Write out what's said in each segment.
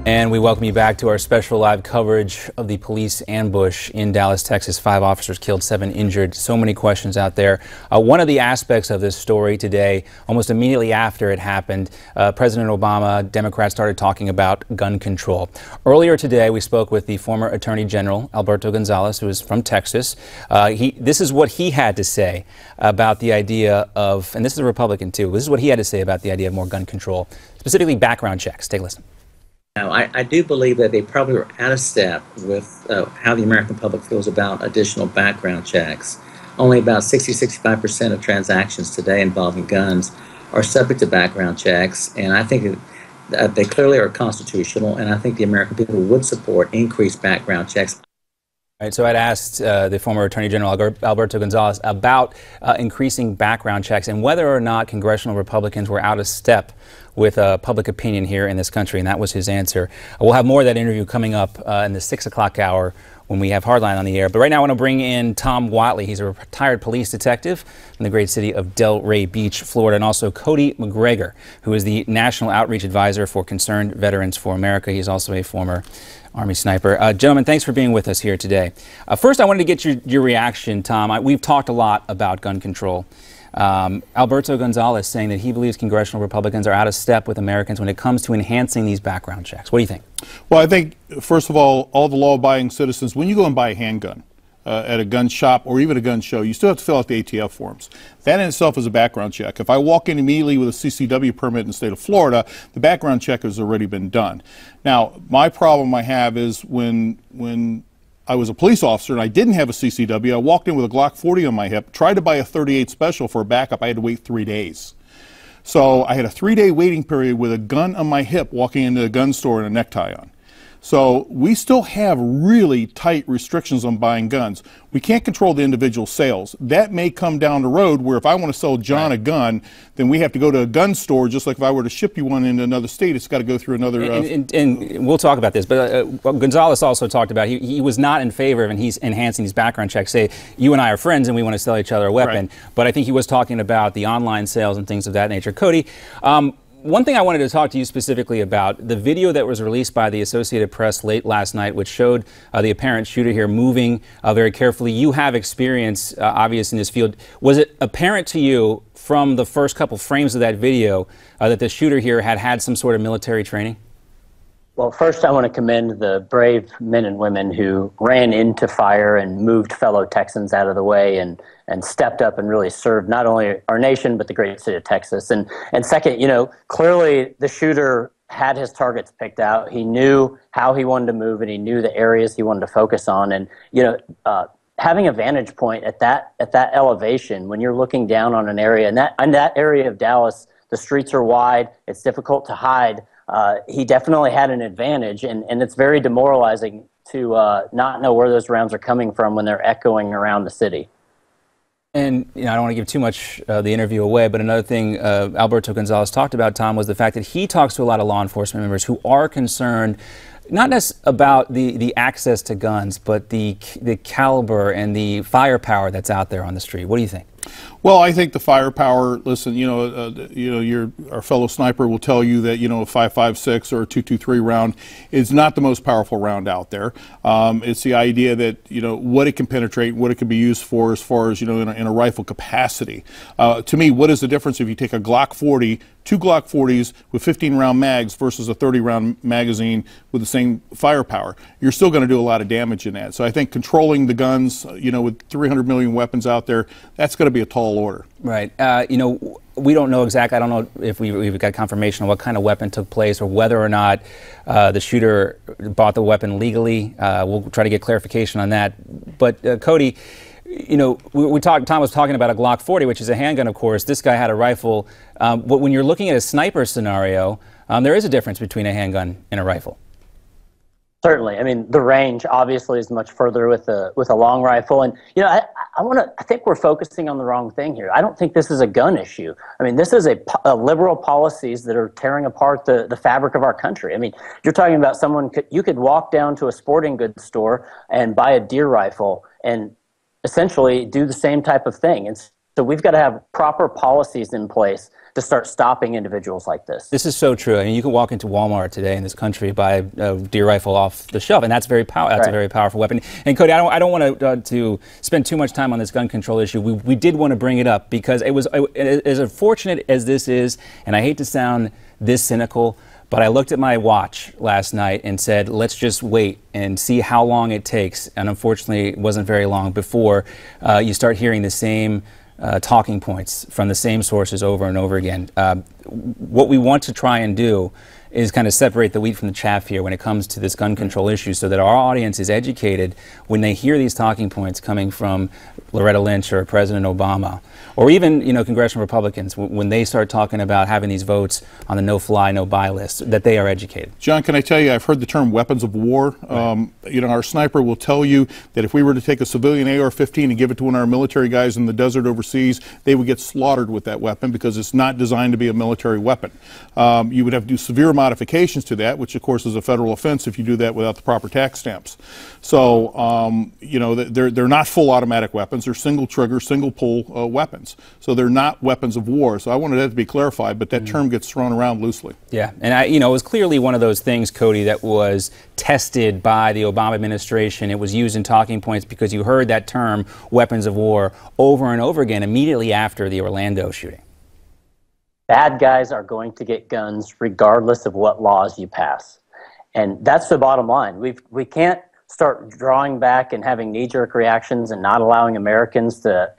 And we welcome you back to our special live coverage of the police ambush in Dallas, Texas. 5 officers killed, 7 injured. So many questions out there. One of the aspects of this story today, almost immediately after it happened, President Obama, Democrats started talking about gun control. Earlier today, we spoke with the former Attorney General, Alberto Gonzales, who is from Texas. This is what he had to say about the idea of, and this is a Republican too, this is what he had to say about the idea of more gun control, specifically background checks. Take a listen. Now, I do believe that they probably are out of step with how the American public feels about additional background checks. Only about 60-65% of transactions today involving guns are subject to background checks, and I think they clearly are constitutional, and I think the American people would support increased background checks. All right, so I'd asked the former Attorney General Alberto Gonzales about increasing background checks and whether or not congressional Republicans were out of step with public opinion here in this country, and that was his answer. We'll have more of that interview coming up in the 6 o'clock hour when we have Hardline on the air. But right now I want to bring in Tom Watley. He's a retired police detective in the great city of Delray Beach, Florida, and also Cody McGregor, who is the National Outreach Advisor for Concerned Veterans for America. He's also a former Army sniper. Gentlemen, thanks for being with us here today. First, I wanted to get your reaction, Tom. We've talked a lot about gun control. Alberto Gonzales saying that he believes congressional Republicans are out of step with Americans when it comes to enhancing these background checks. What do you think? Well, I think, first of all the law-abiding citizens, when you go and buy a handgun at a gun shop or even a gun show, you still have to fill out the ATF forms. That in itself is a background check. If I walk in immediately with a CCW permit in the state of Florida, the background check has already been done. Now, my problem I have is when I was a police officer and I didn't have a CCW, I walked in with a Glock 40 on my hip, tried to buy a .38 Special for a backup. I had to wait 3 days. So I had a 3-day waiting period with a gun on my hip walking into a gun store and a necktie on. So we still have really tight restrictions on buying guns. We can't control the individual sales. That may come down the road where if I want to sell John a gun, then we have to go to a gun store, just like if I were to ship you one into another state, it's got to go through another... And we'll talk about this, but Gonzales also talked about he was not in favor of enhancing these background checks. Say, you and I are friends and we want to sell each other a weapon, right. But I think he was talking about the online sales and things of that nature. Cody, one thing I wanted to talk to you specifically about, the video that was released by the Associated Press late last night, which showed the apparent shooter here moving very carefully. You have experience, obvious, in this field. Was it apparent to you from the first couple frames of that video that the shooter here had some sort of military training? Well, first I want to commend the brave men and women who ran into fire and moved fellow Texans out of the way and stepped up and really served not only our nation but the great city of Texas. And second, clearly the shooter had his targets picked out. He knew how he wanted to move and he knew the areas he wanted to focus on. And having a vantage point at that elevation when you're looking down on an area, and that area of Dallas, the streets are wide, it's difficult to hide. He definitely had an advantage, and it's very demoralizing to not know where those rounds are coming from when they're echoing around the city. And I don't want to give too much the interview away, but another thing Alberto Gonzales talked about, Tom, was the fact that he talks to a lot of law enforcement members who are concerned not necessarily about the access to guns, but the caliber and the firepower that's out there on the street. What do you think? Well, I think the firepower, listen, our fellow sniper will tell you that, a .556 or a .223 round is not the most powerful round out there. It's the idea that, what it can penetrate, what it can be used for as far as, in a rifle capacity. To me, what is the difference if you take a Glock 40, 2 Glock 40s with 15-round mags versus a 30-round magazine with the same firepower? You're still going to do a lot of damage in that. So I think controlling the guns, with 300 million weapons out there, that's going to be a tall order. Right. We don't know exactly. I don't know if we've got confirmation on what kind of weapon took place or whether or not the shooter bought the weapon legally. We'll try to get clarification on that. But Cody, Tom was talking about a Glock 40, which is a handgun, of course. This guy had a rifle. But when you're looking at a sniper scenario, there is a difference between a handgun and a rifle. Certainly. I mean, the range obviously is much further with a long rifle, and I think we're focusing on the wrong thing here. I don't think this is a gun issue. I mean, this is a liberal policies that are tearing apart the fabric of our country. I mean, you're talking about you could walk down to a sporting goods store and buy a deer rifle and essentially do the same type of thing. And So we've got to have proper policies in place to start stopping individuals like this. This is so true. I mean, you can walk into Walmart today in this country, buy a deer rifle off the shelf, and that's a very powerful weapon. And Cody, I don't want to spend too much time on this gun control issue. We did want to bring it up because it was as unfortunate as this is, and I hate to sound this cynical, but I looked at my watch last night and said, let's just wait and see how long it takes. And unfortunately, it wasn't very long before you start hearing the same talking points from the same sources over and over again. What we want to try and do is kind of separate the wheat from the chaff here when it comes to this gun control issue, so that our audience is educated when they hear these talking points coming from Loretta Lynch or President Obama, or even, you know, congressional Republicans, when they start talking about having these votes on the no-fly, no-buy list, that they are educated. John, can I tell you, I've heard the term weapons of war. Right. You know, our sniper will tell you that if we were to take a civilian AR-15 and give it to one of our military guys in the desert overseas, they would get slaughtered with that weapon because it's not designed to be a military weapon. You would have to do severe modifications to that, which of course is a federal offense if you do that without the proper tax stamps. So, you know, they're not full automatic weapons. They're single trigger, single pull weapons. So they're not weapons of war. So I wanted that to be clarified, but that term gets thrown around loosely. Yeah, and you know, it was clearly one of those things, Cody, that was tested by the Obama administration. It was used in talking points because you heard that term, weapons of war, over and over again immediately after the Orlando shooting. Bad guys are going to get guns regardless of what laws you pass. And that's the bottom line. We can't start drawing back and having knee-jerk reactions and not allowing Americans to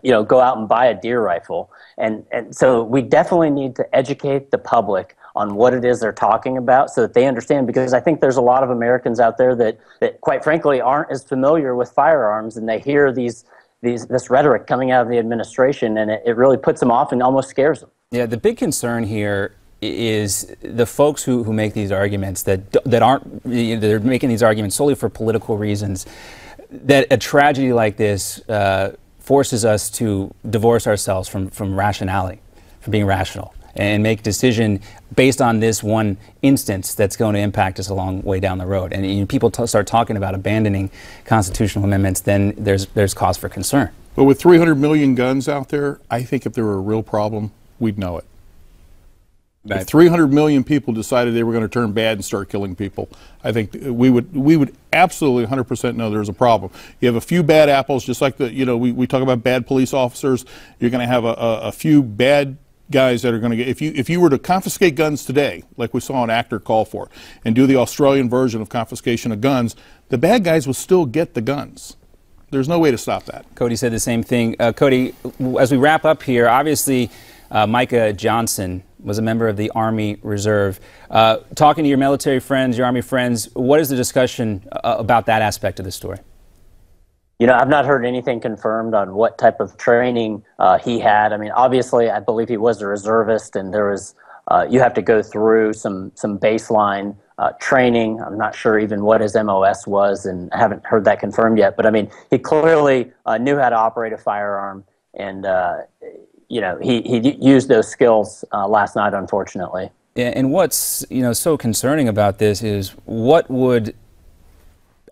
you know, go out and buy a deer rifle. And so we definitely need to educate the public on what it is they're talking about so that they understand, because I think there's a lot of Americans out there that quite frankly aren't as familiar with firearms, and they hear this rhetoric coming out of the administration, and it really puts them off and almost scares them. Yeah, the big concern here is the folks who make these arguments that aren't, they're making these arguments solely for political reasons, that a tragedy like this forces us to divorce ourselves from rationality, from being rational, and make a decision based on this one instance that's going to impact us a long way down the road. And you know, people start talking about abandoning constitutional amendments, then there's cause for concern. But with 300 million guns out there, I think if there were a real problem, we'd know it. Right. If 300 million people decided they were going to turn bad and start killing people, I think we would absolutely 100% know there's a problem. You have a few bad apples, just like we talk about bad police officers. You're going to have a few bad guys that are going to get, if you were to confiscate guns today, like we saw an actor call for, and do the Australian version of confiscation of guns, the bad guys will still get the guns. There's no way to stop that. Cody said the same thing. Cody, as we wrap up here, obviously Micah Johnson was a member of the Army Reserve. Talking to your military friends, your Army friends, what is the discussion about that aspect of the story? You know, I've not heard anything confirmed on what type of training he had. I mean, obviously, I believe he was a reservist, and there was you have to go through some baseline training. I'm not sure even what his MOS was, and I haven't heard that confirmed yet. But I mean, he clearly knew how to operate a firearm, and you know, he used those skills last night, unfortunately. Yeah, and what's so concerning about this is what would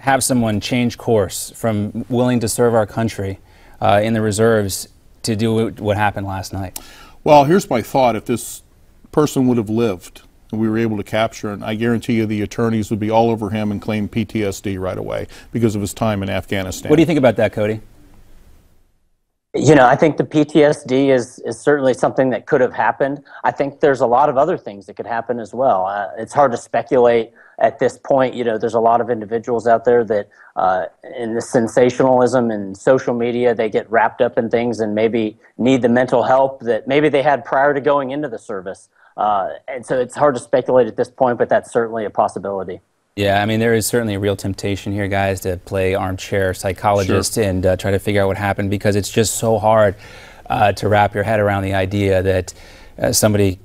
have someone change course from willing to serve our country in the reserves to do what happened last night? Well, here's my thought. If this person would have lived and we were able to capture him, I guarantee you the attorneys would be all over him and claim PTSD right away because of his time in Afghanistan. What do you think about that, Cody? You know, I think the PTSD is certainly something that could have happened. I think there's a lot of other things that could happen as well. It's hard to speculate at this point. You know, there's a lot of individuals out there that in the sensationalism and social media, they get wrapped up in things and maybe need the mental help that maybe they had prior to going into the service. And so it's hard to speculate at this point, but that's certainly a possibility. Yeah, I mean, there is certainly a real temptation here, guys, to play armchair psychologist and try to figure out what happened, because it's just so hard to wrap your head around the idea that somebody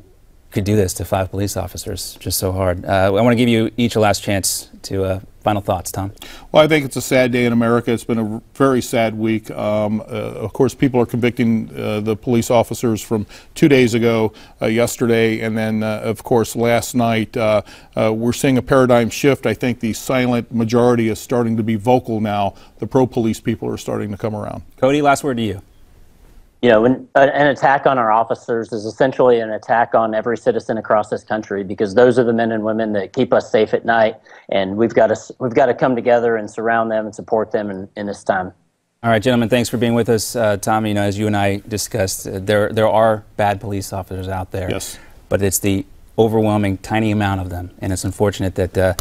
could do this to 5 police officers. Just so hard. I want to give you each a last chance to final thoughts, Tom. Well, I think it's a sad day in America. It's been a very sad week. Of course, people are convicting the police officers from 2 days ago, yesterday, and then, of course, last night. We're seeing a paradigm shift. I think the silent majority is starting to be vocal now. The pro-police people are starting to come around. Cody, last word to you. You know, an attack on our officers is essentially an attack on every citizen across this country, because those are the men and women that keep us safe at night, and we've got to come together and surround them and support them in this time. All right, gentlemen, thanks for being with us. Tom, you know, as you and I discussed, there are bad police officers out there. Yes. But it's the overwhelming tiny amount of them, and it's unfortunate that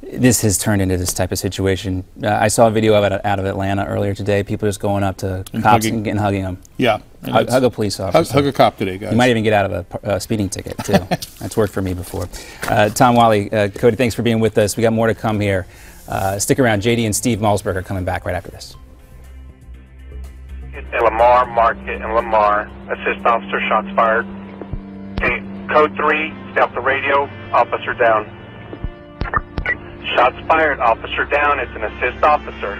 this has turned into this type of situation. I saw a video of it out of Atlanta earlier today. People just going up to cops and hugging them. Yeah. Hug a police officer. Hug a cop today, guys. You might even get out of a speeding ticket, too. That's worked for me before. Tom, Wally, Cody, thanks for being with us. We got more to come here. Stick around. JD and Steve Malzberg are coming back right after this. Lamar, Market, and Lamar. Assist officer, shots fired. Okay, code 3, stay off the radio. Officer down. Shots fired, officer down. It's an assist officer.